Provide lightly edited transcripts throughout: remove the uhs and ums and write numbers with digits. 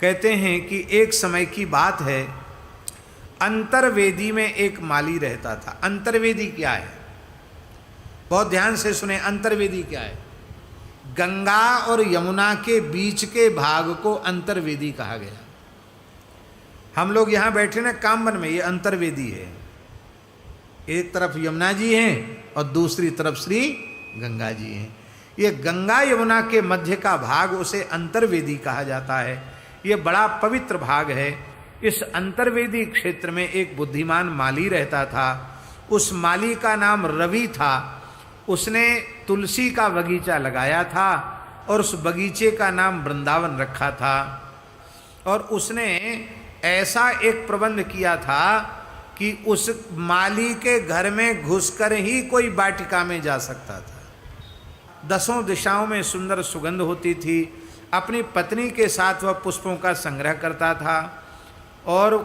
कहते हैं कि एक समय की बात है, अंतर्वेदी में एक माली रहता था। अंतर्वेदी क्या है? बहुत ध्यान से सुने, अंतर्वेदी क्या है? गंगा और यमुना के बीच के भाग को अंतर्वेदी कहा गया। हम लोग यहाँ बैठे ना कामवन में, ये अंतर्वेदी है। एक तरफ यमुना जी हैं और दूसरी तरफ श्री गंगा जी हैं। ये गंगा यमुना के मध्य का भाग उसे अंतर्वेदी कहा जाता है। ये बड़ा पवित्र भाग है। इस अंतर्वेदी क्षेत्र में एक बुद्धिमान माली रहता था। उस माली का नाम रवि था। उसने तुलसी का बगीचा लगाया था और उस बगीचे का नाम वृंदावन रखा था। और उसने ऐसा एक प्रबंध किया था कि उस माली के घर में घुसकर ही कोई वाटिका में जा सकता था। दसों दिशाओं में सुंदर सुगंध होती थी। अपनी पत्नी के साथ वह पुष्पों का संग्रह करता था और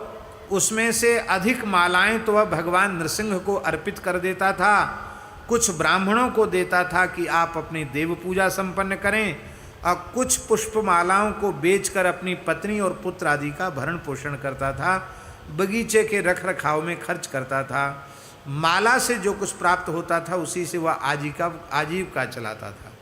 उसमें से अधिक मालाएं तो वह भगवान नृसिंह को अर्पित कर देता था। कुछ ब्राह्मणों को देता था कि आप अपनी देव पूजा संपन्न करें, और कुछ पुष्पमालाओं को बेचकर अपनी पत्नी और पुत्र आदि का भरण पोषण करता था। बगीचे के रख रखाव में खर्च करता था। माला से जो कुछ प्राप्त होता था उसी से वह आजीविका चलाता था।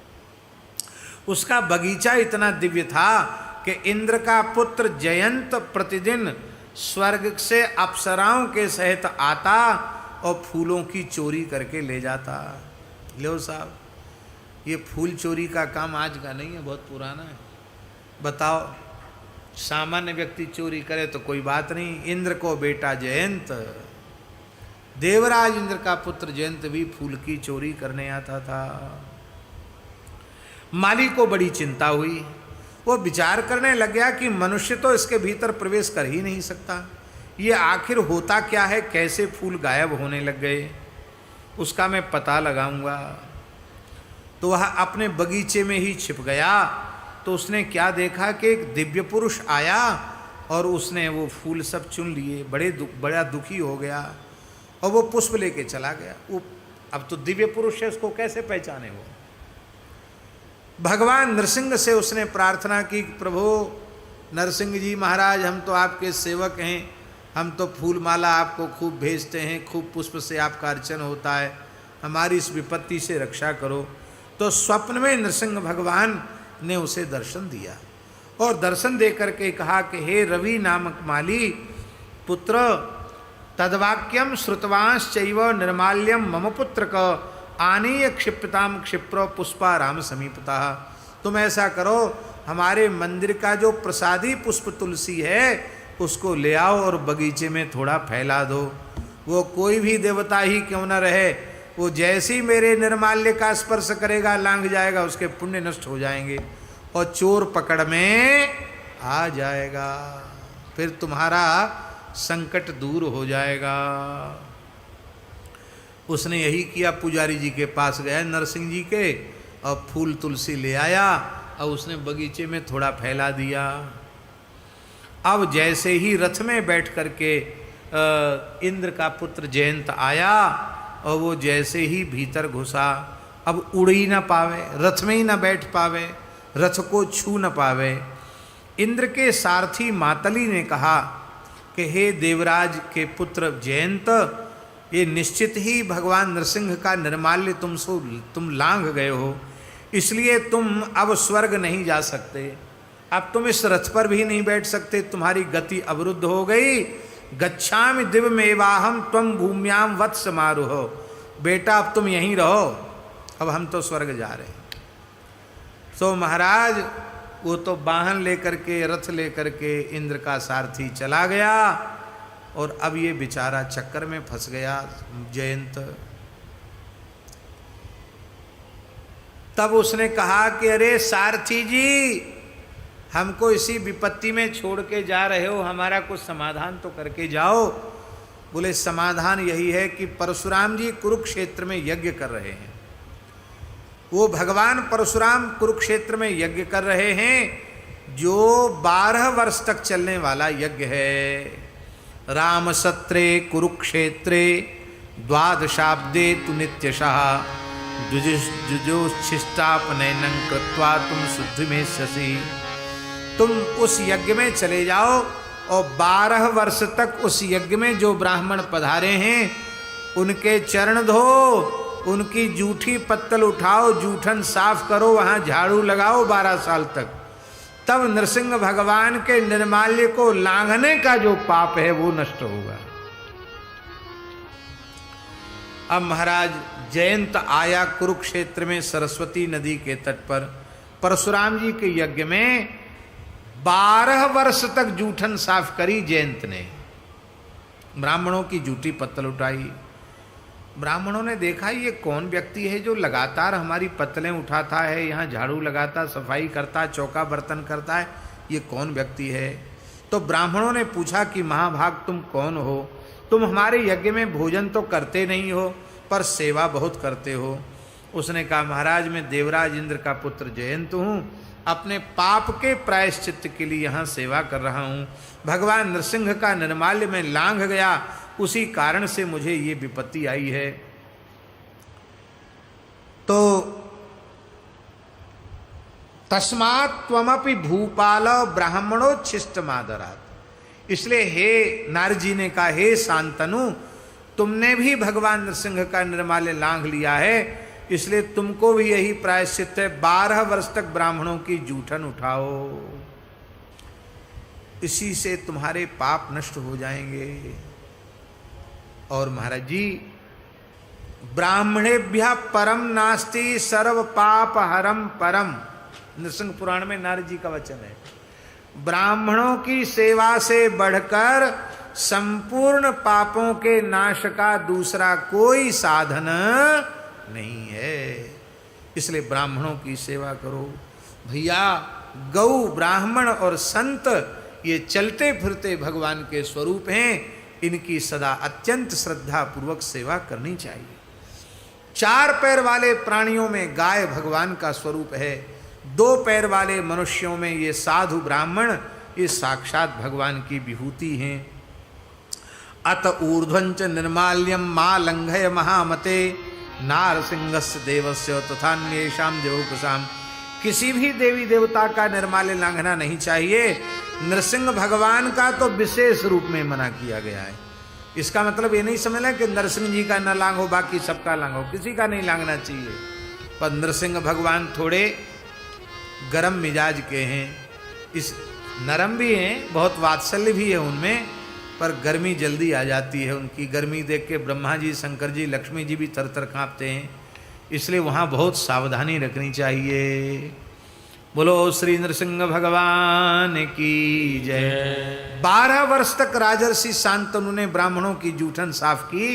उसका बगीचा इतना दिव्य था कि इंद्र का पुत्र जयंत प्रतिदिन स्वर्ग से अप्सराओं के सहित आता और फूलों की चोरी करके ले जाता। लो साहब, ये फूल चोरी का काम आज का नहीं है, बहुत पुराना है। बताओ, सामान्य व्यक्ति चोरी करे तो कोई बात नहीं, इंद्र को बेटा जयंत, देवराज इंद्र का पुत्र जयंत भी फूल की चोरी करने आता था। माली को बड़ी चिंता हुई। वो विचार करने लग गया कि मनुष्य तो इसके भीतर प्रवेश कर ही नहीं सकता। ये आखिर होता क्या है, कैसे फूल गायब होने लग गए, उसका मैं पता लगाऊंगा। तो वह अपने बगीचे में ही छिप गया। तो उसने क्या देखा कि एक दिव्य पुरुष आया और उसने वो फूल सब चुन लिए। बड़ा दुखी हो गया और वो पुष्प लेके चला गया। वो अब तो दिव्य पुरुष है, उसको कैसे पहचाने वो। भगवान नरसिंह से उसने प्रार्थना की, प्रभु नरसिंह जी महाराज, हम तो आपके सेवक हैं, हम तो फूल माला आपको खूब भेजते हैं, खूब पुष्प से आपका अर्चन होता है, हमारी इस विपत्ति से रक्षा करो। तो स्वप्न में नरसिंह भगवान ने उसे दर्शन दिया और दर्शन दे करके कहा कि हे रवि नामक माली पुत्र, तद्वाक्यम श्रुतवांश्चैव निर्माल्यम मम पुत्र क आनीय क्षिप्ताम क्षिप्र पुष्पा राम समीपता। तुम ऐसा करो, हमारे मंदिर का जो प्रसादी पुष्प तुलसी है उसको ले आओ और बगीचे में थोड़ा फैला दो। वो कोई भी देवता ही क्यों न रहे, वो जैसी मेरे निर्माल्य का स्पर्श करेगा, लांघ जाएगा, उसके पुण्य नष्ट हो जाएंगे और चोर पकड़ में आ जाएगा, फिर तुम्हारा संकट दूर हो जाएगा। उसने यही किया। पुजारी जी के पास गया नरसिंह जी के और फूल तुलसी ले आया और उसने बगीचे में थोड़ा फैला दिया। अब जैसे ही रथ में बैठ करके इंद्र का पुत्र जयंत आया और वो जैसे ही भीतर घुसा, अब उड़ ही ना पावे, रथ में ही ना बैठ पावे, रथ को छू न पावे। इंद्र के सारथी मातली ने कहा कि हे देवराज के पुत्र जयंत, ये निश्चित ही भगवान नरसिंह का निर्माल्य तुम लांघ गए हो, इसलिए तुम अब स्वर्ग नहीं जा सकते। अब तुम इस रथ पर भी नहीं बैठ सकते, तुम्हारी गति अवरुद्ध हो गई। गच्छामि दिव्यमेवाहम त्वं भूम्याम वत्स मारुह। बेटा अब तुम यहीं रहो, अब हम तो स्वर्ग जा रहे हैं। तो महाराज वो तो वाहन लेकर के, रथ लेकर के इंद्र का सारथी चला गया और अब ये बेचारा चक्कर में फंस गया जयंत। तब उसने कहा कि अरे सारथी जी, हमको इसी विपत्ति में छोड़ के जा रहे हो, हमारा कुछ समाधान तो करके जाओ। बोले समाधान यही है कि परशुराम जी कुरुक्षेत्र में यज्ञ कर रहे हैं। वो भगवान परशुराम कुरुक्षेत्र में यज्ञ कर रहे हैं जो 12 वर्ष तक चलने वाला यज्ञ है। राम सत्रे कुरुक्षेत्रे द्वादशाब्दे तु नित्यशः जुजोच्छिष्टापनयनं कृत्वा तुम शुद्धि में शशि तुम उस यज्ञ में चले जाओ और 12 वर्ष तक उस यज्ञ में जो ब्राह्मण पधारे हैं उनके चरण धो, उनकी जूठी पत्तल उठाओ, जूठन साफ करो, वहां झाड़ू लगाओ 12 साल तक। तब नृसिंह भगवान के निर्माल्य को लांघने का जो पाप है वो नष्ट होगा। अब महाराज जयंत आया कुरुक्षेत्र में सरस्वती नदी के तट पर परशुराम जी के यज्ञ में 12 वर्ष तक जूठन साफ करी जयंत ने, ब्राह्मणों की जूठी पत्तल उठाई। ब्राह्मणों ने देखा ये कौन व्यक्ति है जो लगातार हमारी पत्तलें उठाता है, यहाँ झाड़ू लगाता, सफाई करता, चौका बर्तन करता है, ये कौन व्यक्ति है। तो ब्राह्मणों ने पूछा कि महाभाग तुम कौन हो, तुम हमारे यज्ञ में भोजन तो करते नहीं हो पर सेवा बहुत करते हो। उसने कहा महाराज मैं देवराज इंद्र का पुत्र जयंत हूँ, अपने पाप के प्रायश्चित्त के लिए यहाँ सेवा कर रहा हूँ। भगवान नृसिंह का निर्माल्य में लांघ गया, उसी कारण से मुझे ये विपत्ति आई है। तो तस्मात् त्वमपि भूपाल ब्राह्मणोच्छिष्ट मादरात्, इसलिए हे नारजी ने कहा हे शांतनु, तुमने भी भगवान नृसिंह का निर्माल्य लांघ लिया है, इसलिए तुमको भी यही प्रायश्चित है, 12 वर्ष तक ब्राह्मणों की जूठन उठाओ, इसी से तुम्हारे पाप नष्ट हो जाएंगे। और महाराज जी ब्राह्मणेभ्यः परम नास्ति सर्व पाप हरम परम, नृसिंह पुराण में नारद जी का वचन है। ब्राह्मणों की सेवा से बढ़कर संपूर्ण पापों के नाश का दूसरा कोई साधन नहीं है, इसलिए ब्राह्मणों की सेवा करो। भैया गौ ब्राह्मण और संत ये चलते फिरते भगवान के स्वरूप हैं, इनकी सदा अत्यंत श्रद्धा पूर्वक सेवा करनी चाहिए। 4 पैर वाले प्राणियों में गाय भगवान का स्वरूप है, 2 पैर वाले मनुष्यों में ये साधु ब्राह्मण ये साक्षात भगवान की विभूति हैं। अत ऊर्ध्वंच निर्माल्यम मा लंघय महामते नारसिंहस्य देवस्य तथान्येषाम देवोपसाम, किसी भी देवी देवता का निर्माल्य लांघना नहीं चाहिए। नरसिंह भगवान का तो विशेष रूप में मना किया गया है। इसका मतलब ये नहीं समझना कि नरसिंह जी का न लांघो बाकी सबका लांघो, किसी का नहीं लांघना चाहिए। पर नरसिंह भगवान थोड़े गरम मिजाज के हैं, इस नरम भी हैं, बहुत वात्सल्य भी है उनमें, पर गर्मी जल्दी आ जाती है। उनकी गर्मी देख के ब्रह्मा जी, शंकर जी, लक्ष्मी जी भी थर थर काँपते हैं, इसलिए वहाँ बहुत सावधानी रखनी चाहिए। बोलो श्री नृसिंह भगवान की जय। 12 वर्ष तक राजर्षि शांतनु ने ब्राह्मणों की जूठन साफ की,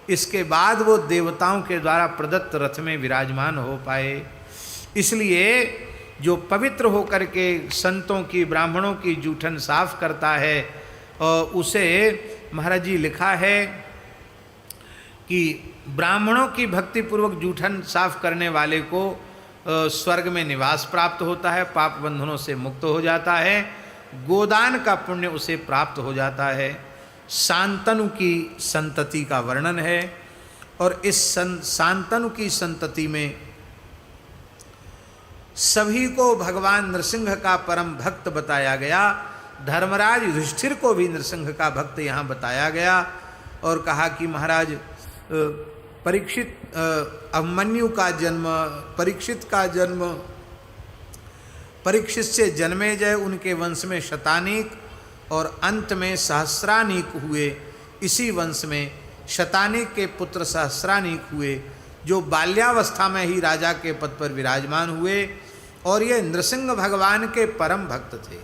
इसके बाद वो देवताओं के द्वारा प्रदत्त रथ में विराजमान हो पाए। इसलिए जो पवित्र होकर के संतों की ब्राह्मणों की जूठन साफ करता है और उसे महाराज जी लिखा है कि ब्राह्मणों की भक्ति पूर्वक जूठन साफ करने वाले को स्वर्ग में निवास प्राप्त होता है, पाप बंधनों से मुक्त हो जाता है, गोदान का पुण्य उसे प्राप्त हो जाता है। शांतनु की संतति का वर्णन है और इस शांतनु की संतति में सभी को भगवान नृसिंह का परम भक्त बताया गया। धर्मराज युधिष्ठिर को भी नृसिंह का भक्त यहाँ बताया गया और कहा कि महाराज परीक्षित अभिमन्यु का जन्म, परीक्षित का जन्म, परीक्षित से जन्मेजय, उनके वंश में शतानीक और अंत में सहस्रानीक हुए। इसी वंश में शतानीक के पुत्र सहस्रानीक हुए, जो बाल्यावस्था में ही राजा के पद पर विराजमान हुए और ये नृसिंह भगवान के परम भक्त थे।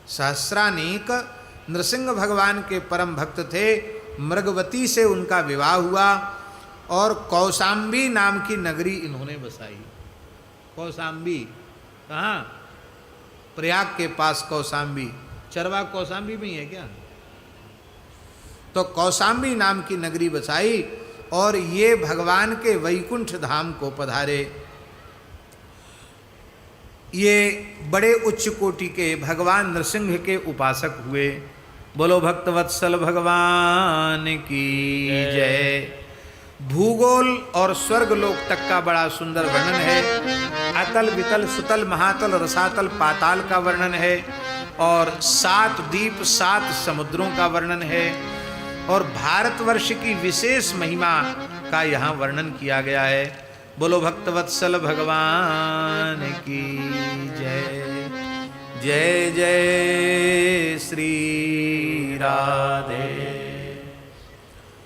सहस्रानीक नृसिंह भगवान के परम भक्त थे। मृगवती से उनका विवाह हुआ और कौशाम्बी नाम की नगरी इन्होंने बसाई। कौशाम्बी कहाँ? प्रयाग के पास कौशाम्बी, चरवा कौशाम्बी में ही है क्या? तो कौशाम्बी नाम की नगरी बसाई और ये भगवान के वैकुंठ धाम को पधारे। ये बड़े उच्च कोटि के भगवान नृसिंह के उपासक हुए। बोलो भक्तवत्सल भगवान की जय। भूगोल और स्वर्गलोक तक का बड़ा सुंदर वर्णन है। अतल वितल सुतल महातल रसातल पाताल का वर्णन है और 7 द्वीप 7 समुद्रों का वर्णन है और भारतवर्ष की विशेष महिमा का यहाँ वर्णन किया गया है। बोलो भक्तवत्सल भगवान की जय। जय जय श्री राधे।